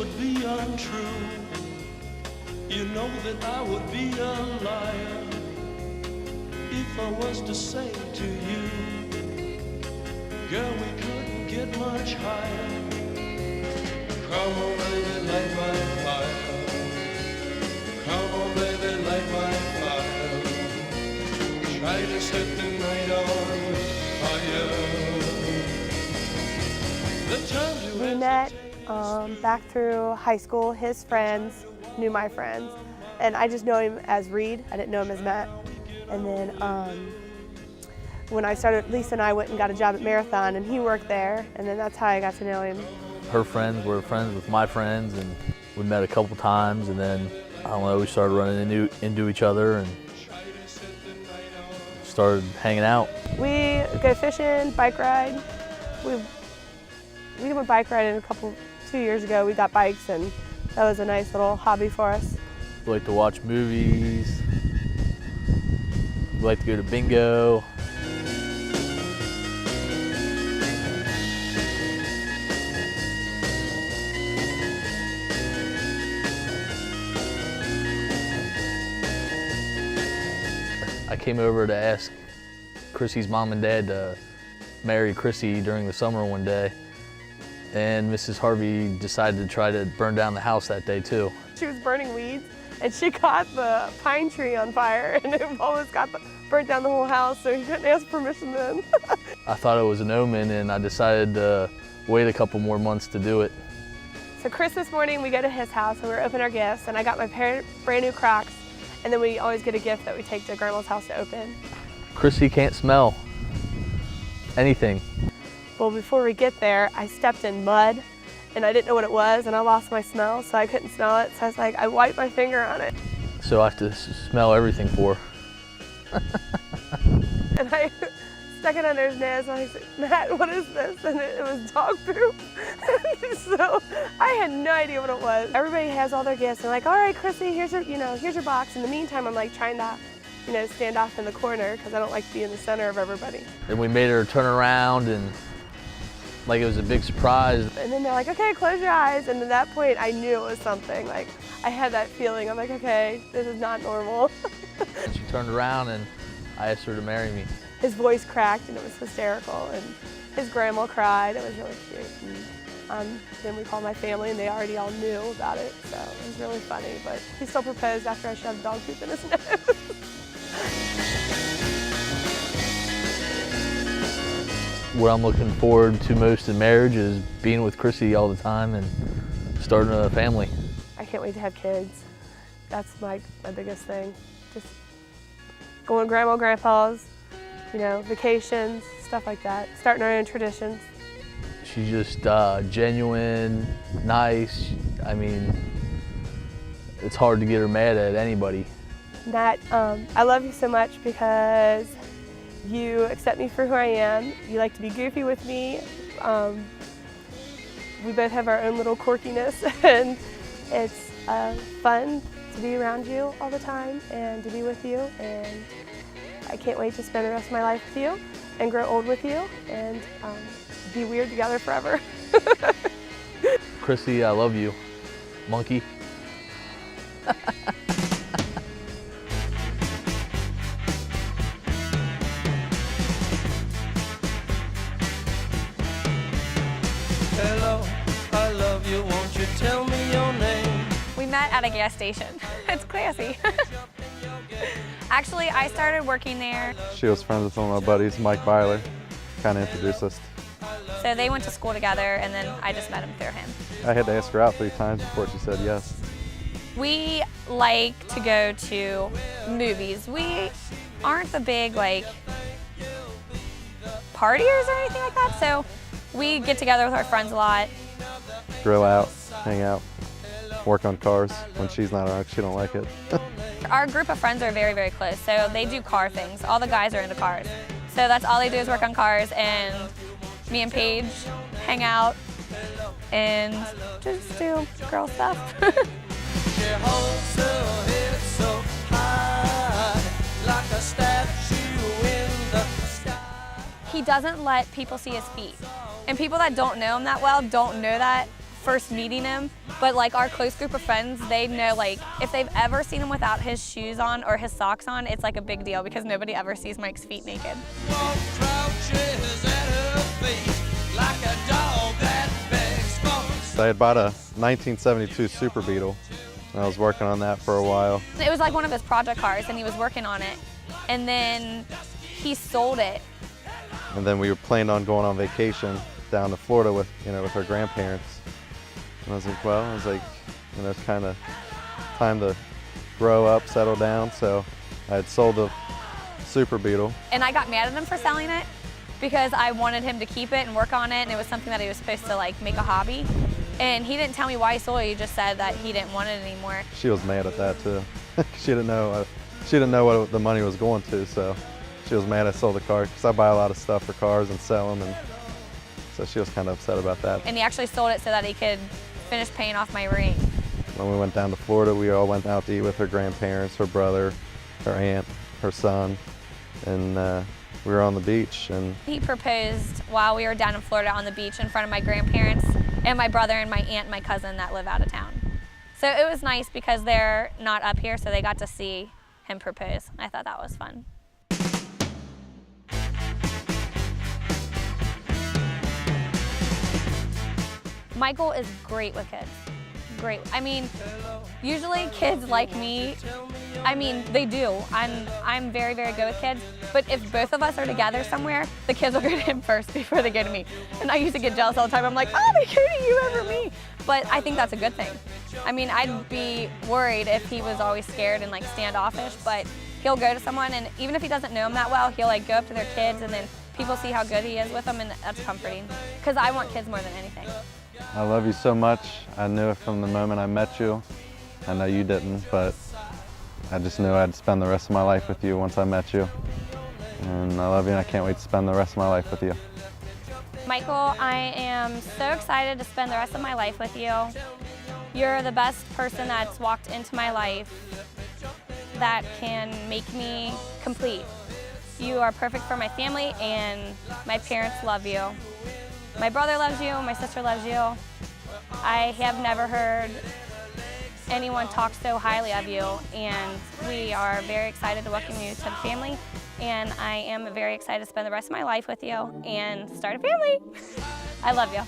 would be untrue. You know that I would be a liar if I was to say to you, girl, we couldn't get much higher. Come on, baby, light my fire. Come on, baby, light my fire. Try to set the night on fire. We met back through high school. His friends knew my friends, and I just know him as Reed. I didn't know him as Matt. And then when I started, Lisa and I went and got a job at Marathon, and he worked there, and then that's how I got to know him. Her friends were friends with my friends, and we met a couple times, and then, I don't know, we started running into each other and started hanging out. We go fishing, bike ride. We went bike riding 2 years ago. We got bikes, and that was a nice little hobby for us. We like to watch movies. We like to go to bingo. I came over to ask Chrissy's mom and dad to marry Chrissy during the summer one day, and Mrs. Harvey decided to try to burn down the house that day too. She was burning weeds, and she caught the pine tree on fire, and it almost burnt down the whole house, so he couldn't ask permission then. I thought it was an omen, and I decided to wait a couple more months to do it. So Chris, this morning we go to his house and we're opening our gifts, and I got my brand new Crocs, and then we always get a gift that we take to Grandma's house to open. Chrissy can't smell anything. Well, before we get there, I stepped in mud, and I didn't know what it was, and I lost my smell, so I couldn't smell it. So I was like, I wiped my finger on it. So I have to smell everything for her. And I stuck it under his nose, and I said, Matt, what is this? And it was dog poop. So I had no idea what it was. Everybody has all their gifts, and like, all right, Chrissy, here's your box. In the meantime, I'm like trying to, stand off in the corner because I don't like to be in the center of everybody. And we made her turn around, and like it was a big surprise. And then they're like, okay, close your eyes. And at that point, I knew it was something. Like, I had that feeling. I'm like, okay, this is not normal. And she turned around, and I asked her to marry me. His voice cracked, and it was hysterical. And his grandma cried. It was really cute. And then we called my family, and they already all knew about it. So it was really funny. But he still proposed after I shoved dog poop in his nose. What I'm looking forward to most in marriage is being with Chrissy all the time and starting a family. I can't wait to have kids. That's my biggest thing. Just going to grandma, grandpa's, vacations, stuff like that. Starting our own traditions. She's just genuine, nice. I mean, it's hard to get her mad at anybody. Nat, I love you so much because you accept me for who I am. You like to be goofy with me. We both have our own little quirkiness, and it's fun to be around you all the time and to be with you. And I can't wait to spend the rest of my life with you and grow old with you and be weird together forever. Chrissy, I love you, monkey. Hello, I love you, won't you tell me your name? We met at a gas station. It's classy. Actually, I started working there. She was friends with one of my buddies, Mike Byler, kind of introduced us. So they went to school together, and then I just met him through him. I had to ask her out 3 times before she said yes. We like to go to movies. We aren't the big partiers or anything like that, so we get together with our friends a lot. Grill out, hang out, work on cars. When she's not around, she don't like it. Our group of friends are very, very close, so they do car things. All the guys are into cars. So that's all they do is work on cars, and me and Paige hang out and just do girl stuff. She holds her head so high, like a statue in the sky. He doesn't let people see his feet. And people that don't know him that well don't know that. first meeting him, but like our close group of friends, they know like if they've ever seen him without his shoes on or his socks on, it's like a big deal because nobody ever sees Mike's feet naked. So I had bought a 1972 Super Beetle, and I was working on that for a while. It was like one of his project cars, and he was working on it, and then he sold it. And then we were planning on going on vacation down to Florida with, with her grandparents. And I was like, it's kind of time to grow up, settle down. So I had sold the Super Beetle. And I got mad at him for selling it because I wanted him to keep it and work on it, and it was something that he was supposed to like make a hobby. And he didn't tell me why he sold it. He just said that he didn't want it anymore. She was mad at that too. She didn't know what the money was going to, so she was mad I sold the car because I buy a lot of stuff for cars and sell them, and so she was kind of upset about that. And he actually sold it so that he could finish paying off my ring. When we went down to Florida, we all went out to eat with her grandparents, her brother, her aunt, her son, and we were on the beach. And he proposed while we were down in Florida on the beach in front of my grandparents and my brother and my aunt and my cousin that live out of town. So it was nice because they're not up here, so they got to see him propose. I thought that was fun. Michael is great with kids. Great. I mean, usually kids like me, they do. I'm very, very good with kids, but if both of us are together somewhere, the kids will go to him first before they go to me. And I used to get jealous all the time. I'm like, oh, they go to you over me. But I think that's a good thing. I'd be worried if he was always scared and like standoffish, but he'll go to someone, and even if he doesn't know them that well, he'll like go up to their kids, and then people see how good he is with them, and that's comforting. Because I want kids more than anything. I love you so much. I knew it from the moment I met you. I know you didn't, but I just knew I'd spend the rest of my life with you once I met you. And I love you, and I can't wait to spend the rest of my life with you. Michael, I am so excited to spend the rest of my life with you. You're the best person that's walked into my life that can make me complete. You are perfect for my family, and my parents love you. My brother loves you, my sister loves you. I have never heard anyone talk so highly of you, and we are very excited to welcome you to the family, and I am very excited to spend the rest of my life with you and start a family. I love you.